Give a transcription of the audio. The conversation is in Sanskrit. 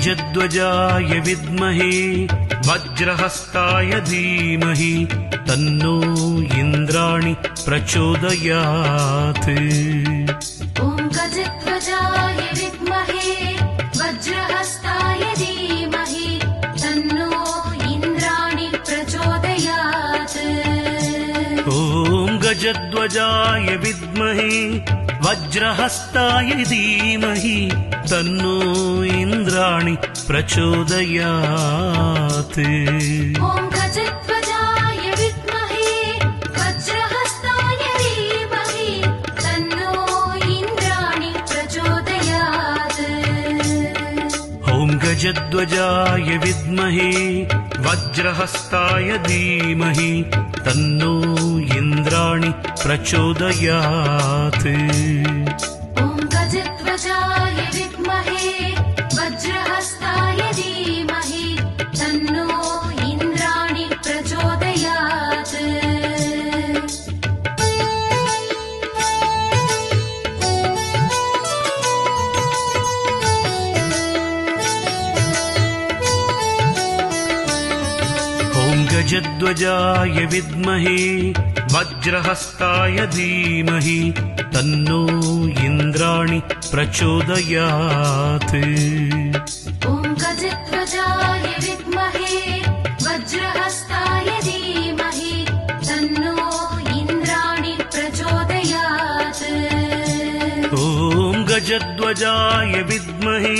गजध्वजाय विद्महे वज्रहस्ताय धीमहि तन्नो इन्द्राणि प्रचोदयात्। ॐ गजध्वजाय विद्महे वज्रहस्ताय धीमहि तन्नो इन्द्राणि प्रचोदयात्। ॐ गजध्वजाय विद्महे वज्रहस्ताय धीमहि तन्नो इन्द्राणि प्रचोदयात्। ॐ गजध्वजाय विद्महे वज्रहस्ताय धीमहि तन्नो इन्द्राणि प्रचोदयात्। ॐ गजध्वजाय विद्महे वज्रहस्ताय धीमहि तन्नो इन्द्राणि प्रचोदयात्। ॐ गजध्वजाय विद्महे वज्रहस्ताय धीमहि तन्नो इन्द्राणि प्रचोदयात्। ॐ गजध्वजाय विद्महे वज्रहस्ताय धीमहि तन्नो इन्द्राणि प्रचोदयात्। ॐ गजध्वजाय विद्महे वज्रहस्ताय धीमहि तन्नो इन्द्राणि प्रचोदयात्। ॐ गजध्वजाय विद्महे